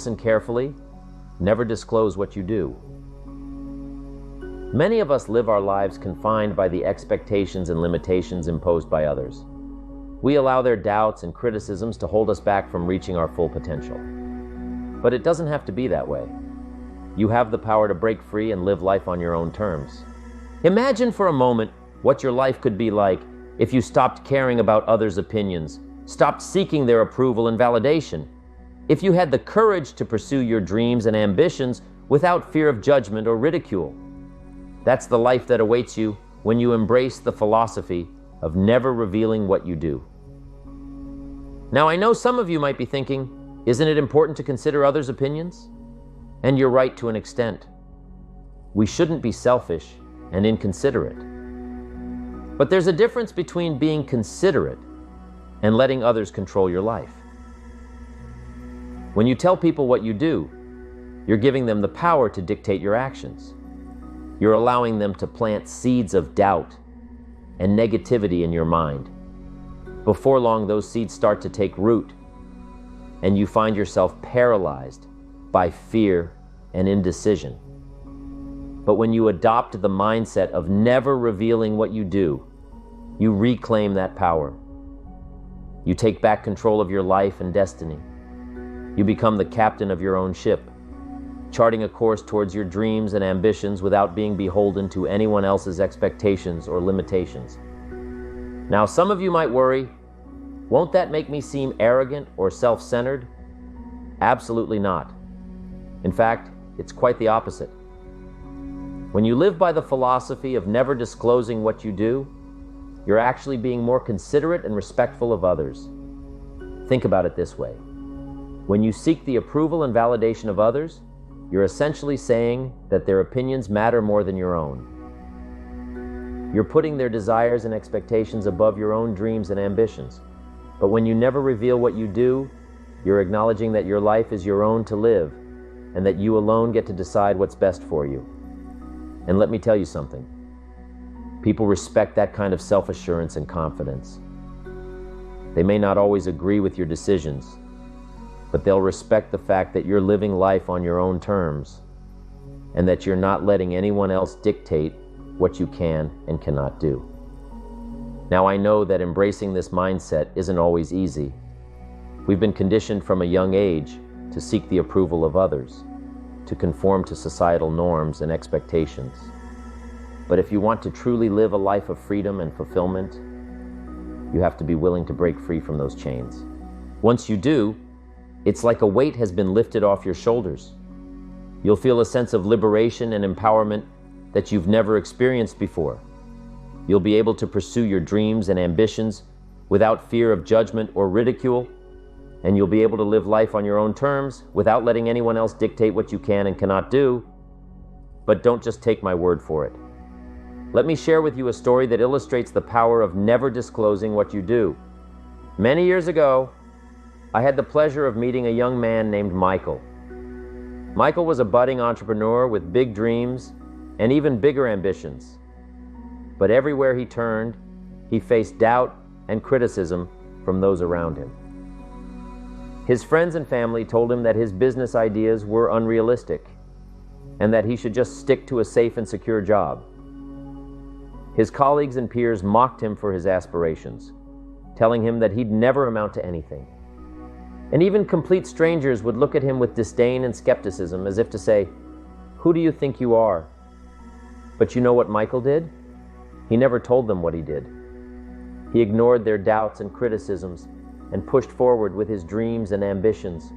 Listen carefully. Never disclose what you do. Many of us live our lives confined by the expectations and limitations imposed by others. We allow their doubts and criticisms to hold us back from reaching our full potential. But it doesn't have to be that way. You have the power to break free and live life on your own terms. Imagine for a moment what your life could be like if you stopped caring about others' opinions, stopped seeking their approval and validation. If you had the courage to pursue your dreams and ambitions without fear of judgment or ridicule. That's the life that awaits you when you embrace the philosophy of never revealing what you do. Now, I know some of you might be thinking, isn't it important to consider others' opinions? And you're right to an extent. We shouldn't be selfish and inconsiderate. But there's a difference between being considerate and letting others control your life. When you tell people what you do, you're giving them the power to dictate your actions. You're allowing them to plant seeds of doubt and negativity in your mind. Before long, those seeds start to take root, and you find yourself paralyzed by fear and indecision. But when you adopt the mindset of never revealing what you do, you reclaim that power. You take back control of your life and destiny. You become the captain of your own ship, charting a course towards your dreams and ambitions without being beholden to anyone else's expectations or limitations. Now, some of you might worry, won't that make me seem arrogant or self-centered? Absolutely not. In fact, it's quite the opposite. When you live by the philosophy of never disclosing what you do, you're actually being more considerate and respectful of others. Think about it this way. When you seek the approval and validation of others, you're essentially saying that their opinions matter more than your own. You're putting their desires and expectations above your own dreams and ambitions. But when you never reveal what you do, you're acknowledging that your life is your own to live, and that you alone get to decide what's best for you. And let me tell you something. People respect that kind of self-assurance and confidence. They may not always agree with your decisions, but they'll respect the fact that you're living life on your own terms, and that you're not letting anyone else dictate what you can and cannot do. Now, I know that embracing this mindset isn't always easy. We've been conditioned from a young age to seek the approval of others, to conform to societal norms and expectations. But if you want to truly live a life of freedom and fulfillment, you have to be willing to break free from those chains. Once you do, it's like a weight has been lifted off your shoulders. You'll feel a sense of liberation and empowerment that you've never experienced before. You'll be able to pursue your dreams and ambitions without fear of judgment or ridicule, and you'll be able to live life on your own terms without letting anyone else dictate what you can and cannot do. But don't just take my word for it. Let me share with you a story that illustrates the power of never disclosing what you do. Many years ago, I had the pleasure of meeting a young man named Michael. Michael was a budding entrepreneur with big dreams and even bigger ambitions. But everywhere he turned, he faced doubt and criticism from those around him. His friends and family told him that his business ideas were unrealistic and that he should just stick to a safe and secure job. His colleagues and peers mocked him for his aspirations, telling him that he'd never amount to anything. And even complete strangers would look at him with disdain and skepticism, as if to say, "Who do you think you are?" But you know what Michael did? He never told them what he did. He ignored their doubts and criticisms and pushed forward with his dreams and ambitions.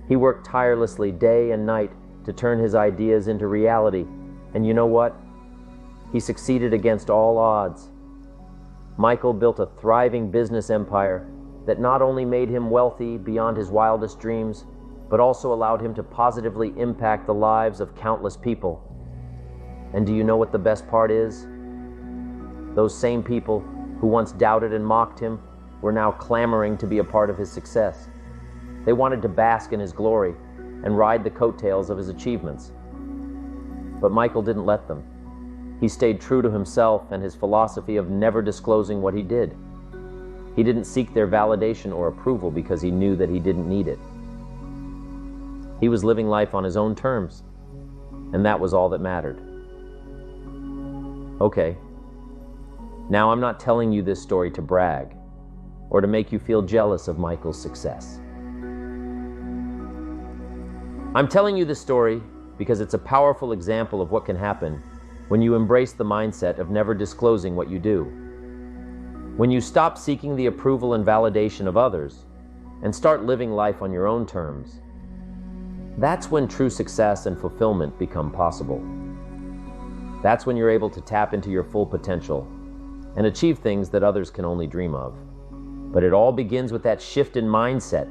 He worked tirelessly day and night to turn his ideas into reality. And you know what? He succeeded against all odds. Michael built a thriving business empire that not only made him wealthy beyond his wildest dreams, but also allowed him to positively impact the lives of countless people. And do you know what the best part is? Those same people who once doubted and mocked him were now clamoring to be a part of his success. They wanted to bask in his glory and ride the coattails of his achievements. But Michael didn't let them. He stayed true to himself and his philosophy of never disclosing what he did. He didn't seek their validation or approval because he knew that he didn't need it. He was living life on his own terms, and that was all that mattered. Okay, now I'm not telling you this story to brag or to make you feel jealous of Michael's success. I'm telling you this story because it's a powerful example of what can happen when you embrace the mindset of never disclosing what you do. When you stop seeking the approval and validation of others and start living life on your own terms, that's when true success and fulfillment become possible. That's when you're able to tap into your full potential and achieve things that others can only dream of. But it all begins with that shift in mindset,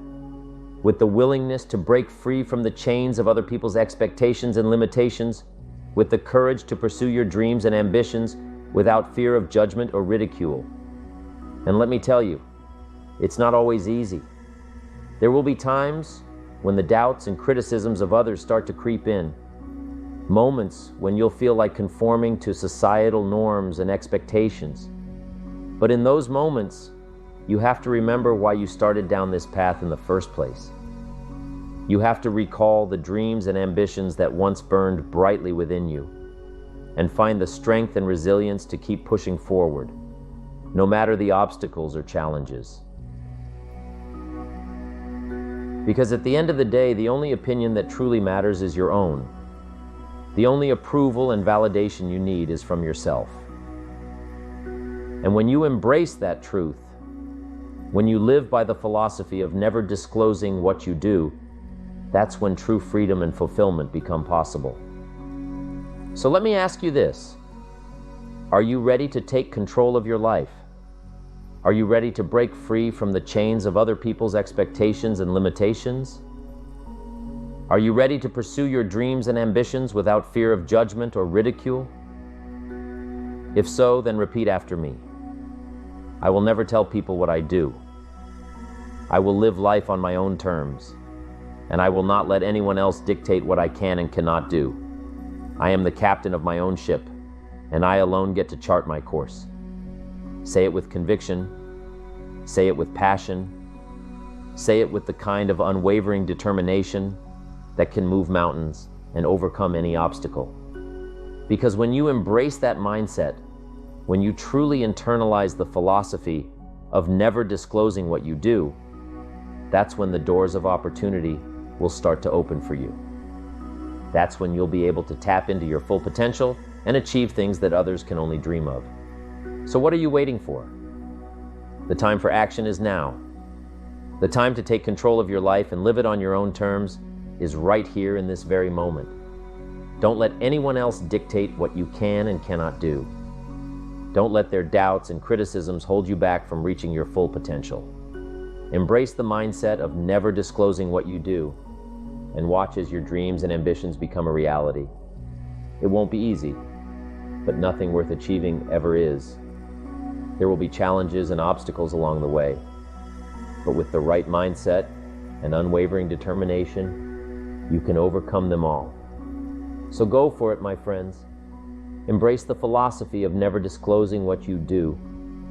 with the willingness to break free from the chains of other people's expectations and limitations, with the courage to pursue your dreams and ambitions without fear of judgment or ridicule. And let me tell you, it's not always easy. There will be times when the doubts and criticisms of others start to creep in, moments when you'll feel like conforming to societal norms and expectations. But in those moments, you have to remember why you started down this path in the first place. You have to recall the dreams and ambitions that once burned brightly within you, and find the strength and resilience to keep pushing forward, no matter the obstacles or challenges. Because at the end of the day, the only opinion that truly matters is your own. The only approval and validation you need is from yourself. And when you embrace that truth, when you live by the philosophy of never disclosing what you do, that's when true freedom and fulfillment become possible. So let me ask you this. Are you ready to take control of your life? Are you ready to break free from the chains of other people's expectations and limitations? Are you ready to pursue your dreams and ambitions without fear of judgment or ridicule? If so, then repeat after me. I will never tell people what I do. I will live life on my own terms, and I will not let anyone else dictate what I can and cannot do. I am the captain of my own ship, and I alone get to chart my course. Say it with conviction. Say it with passion. Say it with the kind of unwavering determination that can move mountains and overcome any obstacle. Because when you embrace that mindset, when you truly internalize the philosophy of never disclosing what you do, that's when the doors of opportunity will start to open for you. That's when you'll be able to tap into your full potential and achieve things that others can only dream of. So what are you waiting for? The time for action is now. The time to take control of your life and live it on your own terms is right here in this very moment. Don't let anyone else dictate what you can and cannot do. Don't let their doubts and criticisms hold you back from reaching your full potential. Embrace the mindset of never disclosing what you do, and watch as your dreams and ambitions become a reality. It won't be easy, but nothing worth achieving ever is. There will be challenges and obstacles along the way, but with the right mindset and unwavering determination, you can overcome them all. So go for it, my friends. Embrace the philosophy of never disclosing what you do,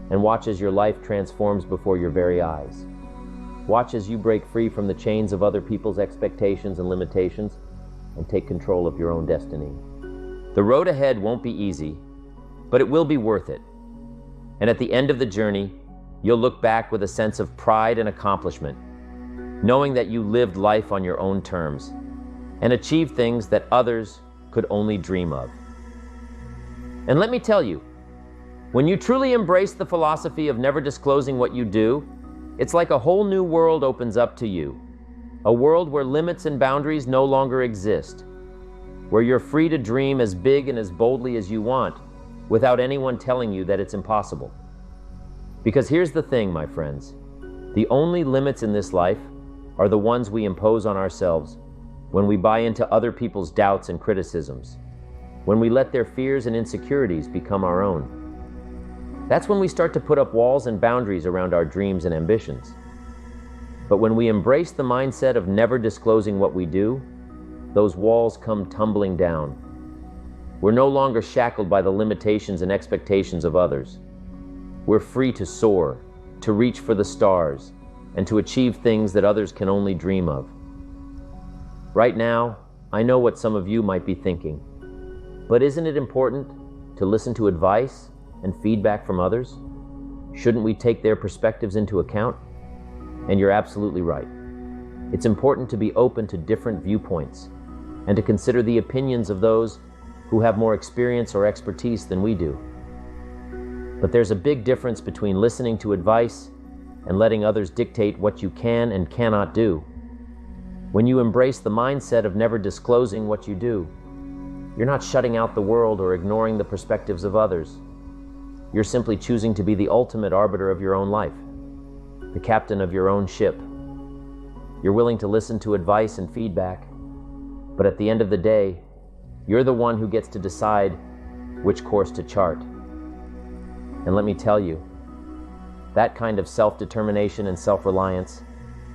and watch as your life transforms before your very eyes. Watch as you break free from the chains of other people's expectations and limitations and take control of your own destiny. The road ahead won't be easy, but it will be worth it. And at the end of the journey, you'll look back with a sense of pride and accomplishment, knowing that you lived life on your own terms and achieved things that others could only dream of. And let me tell you, when you truly embrace the philosophy of never disclosing what you do, it's like a whole new world opens up to you. A world where limits and boundaries no longer exist, where you're free to dream as big and as boldly as you want without anyone telling you that it's impossible. Because here's the thing, my friends, the only limits in this life are the ones we impose on ourselves when we buy into other people's doubts and criticisms, when we let their fears and insecurities become our own. That's when we start to put up walls and boundaries around our dreams and ambitions. But when we embrace the mindset of never disclosing what we do, those walls come tumbling down. We're no longer shackled by the limitations and expectations of others. We're free to soar, to reach for the stars, and to achieve things that others can only dream of. Right now, I know what some of you might be thinking, but isn't it important to listen to advice and feedback from others? Shouldn't we take their perspectives into account? And you're absolutely right. It's important to be open to different viewpoints and to consider the opinions of those who have more experience or expertise than we do. But there's a big difference between listening to advice and letting others dictate what you can and cannot do. When you embrace the mindset of never disclosing what you do, you're not shutting out the world or ignoring the perspectives of others. You're simply choosing to be the ultimate arbiter of your own life, the captain of your own ship. You're willing to listen to advice and feedback, but at the end of the day, you're the one who gets to decide which course to chart. And let me tell you, that kind of self-determination and self-reliance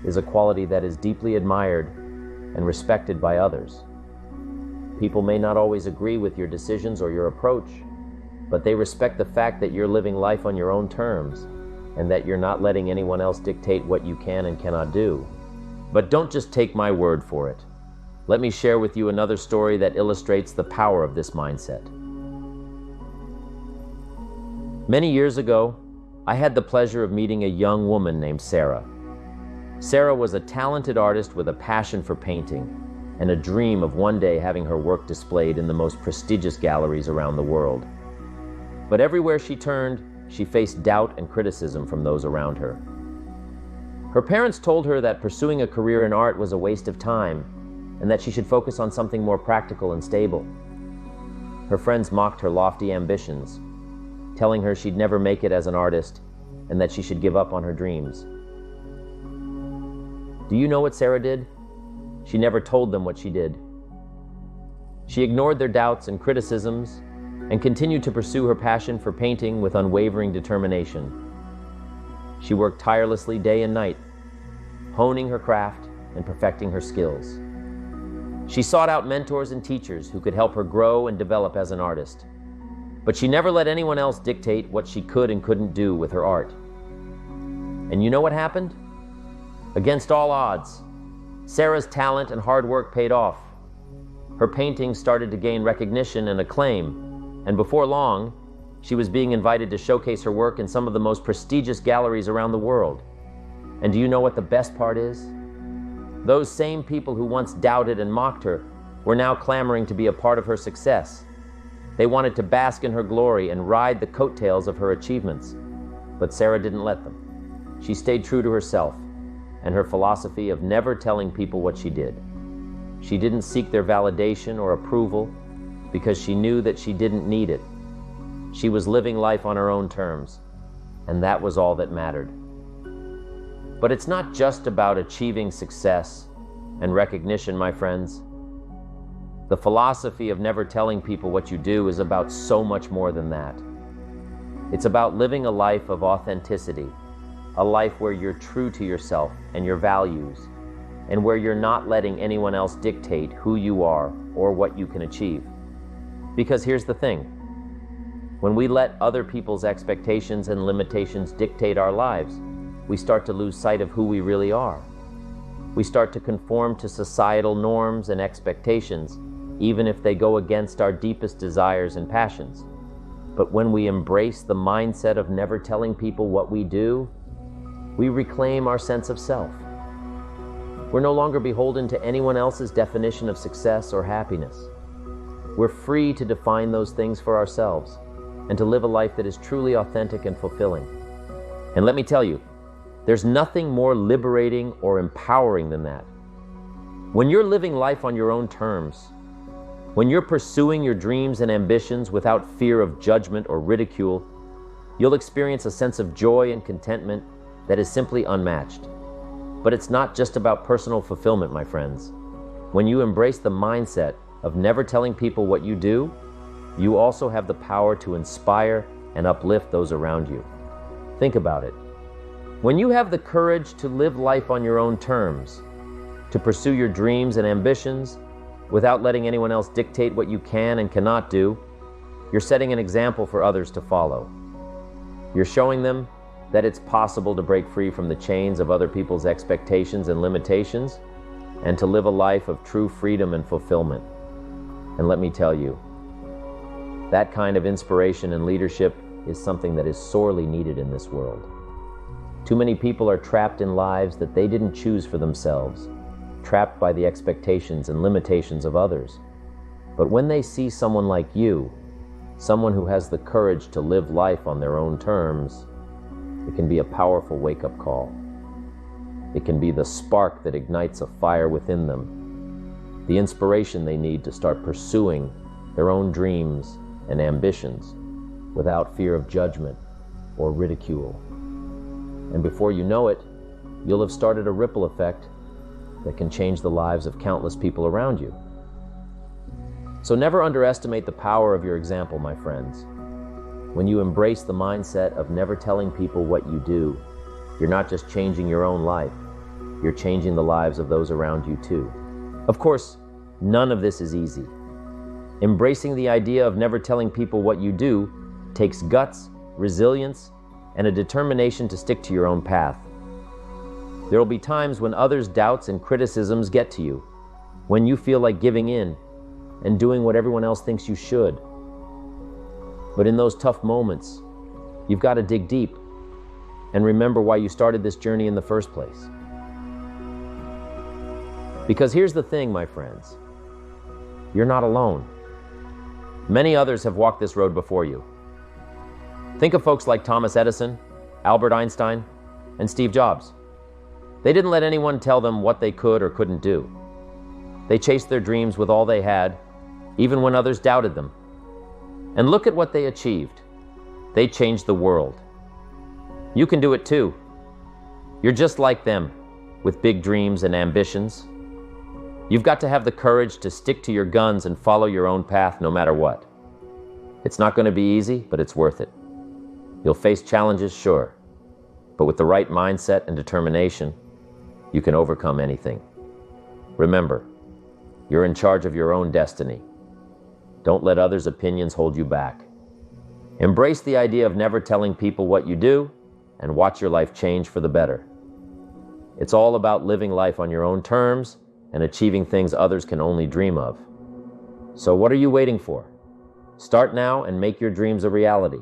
is a quality that is deeply admired and respected by others. People may not always agree with your decisions or your approach, but they respect the fact that you're living life on your own terms and that you're not letting anyone else dictate what you can and cannot do. But don't just take my word for it. Let me share with you another story that illustrates the power of this mindset. Many years ago, I had the pleasure of meeting a young woman named Sarah. Sarah was a talented artist with a passion for painting and a dream of one day having her work displayed in the most prestigious galleries around the world. But everywhere she turned, she faced doubt and criticism from those around her. Her parents told her that pursuing a career in art was a waste of time and that she should focus on something more practical and stable. Her friends mocked her lofty ambitions, telling her she'd never make it as an artist and that she should give up on her dreams. Do you know what Sarah did? She never told them what she did. She ignored their doubts and criticisms and continued to pursue her passion for painting with unwavering determination. She worked tirelessly day and night, honing her craft and perfecting her skills. She sought out mentors and teachers who could help her grow and develop as an artist. But she never let anyone else dictate what she could and couldn't do with her art. And you know what happened? Against all odds, Sarah's talent and hard work paid off. Her paintings started to gain recognition and acclaim, and before long, she was being invited to showcase her work in some of the most prestigious galleries around the world. And do you know what the best part is? Those same people who once doubted and mocked her were now clamoring to be a part of her success. They wanted to bask in her glory and ride the coattails of her achievements. But Sarah didn't let them. She stayed true to herself and her philosophy of never telling people what she did. She didn't seek their validation or approval because she knew that she didn't need it. She was living life on her own terms, and that was all that mattered. But it's not just about achieving success and recognition, my friends. The philosophy of never telling people what you do is about so much more than that. It's about living a life of authenticity, a life where you're true to yourself and your values, and where you're not letting anyone else dictate who you are or what you can achieve. Because here's the thing. When we let other people's expectations and limitations dictate our lives, we start to lose sight of who we really are. We start to conform to societal norms and expectations, even if they go against our deepest desires and passions. But when we embrace the mindset of never telling people what we do, we reclaim our sense of self. We're no longer beholden to anyone else's definition of success or happiness. We're free to define those things for ourselves and to live a life that is truly authentic and fulfilling. And let me tell you, there's nothing more liberating or empowering than that. When you're living life on your own terms, when you're pursuing your dreams and ambitions without fear of judgment or ridicule, you'll experience a sense of joy and contentment that is simply unmatched. But it's not just about personal fulfillment, my friends. When you embrace the mindset of never telling people what you do, you also have the power to inspire and uplift those around you. Think about it. When you have the courage to live life on your own terms, to pursue your dreams and ambitions without letting anyone else dictate what you can and cannot do, you're setting an example for others to follow. You're showing them that it's possible to break free from the chains of other people's expectations and limitations, and to live a life of true freedom and fulfillment. And let me tell you, that kind of inspiration and leadership is something that is sorely needed in this world. Too many people are trapped in lives that they didn't choose for themselves, trapped by the expectations and limitations of others. But when they see someone like you, someone who has the courage to live life on their own terms, it can be a powerful wake-up call. It can be the spark that ignites a fire within them, the inspiration they need to start pursuing their own dreams and ambitions without fear of judgment or ridicule. And before you know it, you'll have started a ripple effect that can change the lives of countless people around you. So never underestimate the power of your example, my friends. When you embrace the mindset of never telling people what you do, you're not just changing your own life, you're changing the lives of those around you too. Of course, none of this is easy. Embracing the idea of never telling people what you do takes guts, resilience, and a determination to stick to your own path. There will be times when others' doubts and criticisms get to you, when you feel like giving in and doing what everyone else thinks you should. But in those tough moments, you've got to dig deep and remember why you started this journey in the first place. Because here's the thing, my friends, you're not alone. Many others have walked this road before you. Think of folks like Thomas Edison, Albert Einstein, and Steve Jobs. They didn't let anyone tell them what they could or couldn't do. They chased their dreams with all they had, even when others doubted them. And look at what they achieved. They changed the world. You can do it too. You're just like them, with big dreams and ambitions. You've got to have the courage to stick to your guns and follow your own path no matter what. It's not going to be easy, but it's worth it. You'll face challenges, sure, but with the right mindset and determination, you can overcome anything. Remember, you're in charge of your own destiny. Don't let others' opinions hold you back. Embrace the idea of never telling people what you do and watch your life change for the better. It's all about living life on your own terms and achieving things others can only dream of. So what are you waiting for? Start now and make your dreams a reality.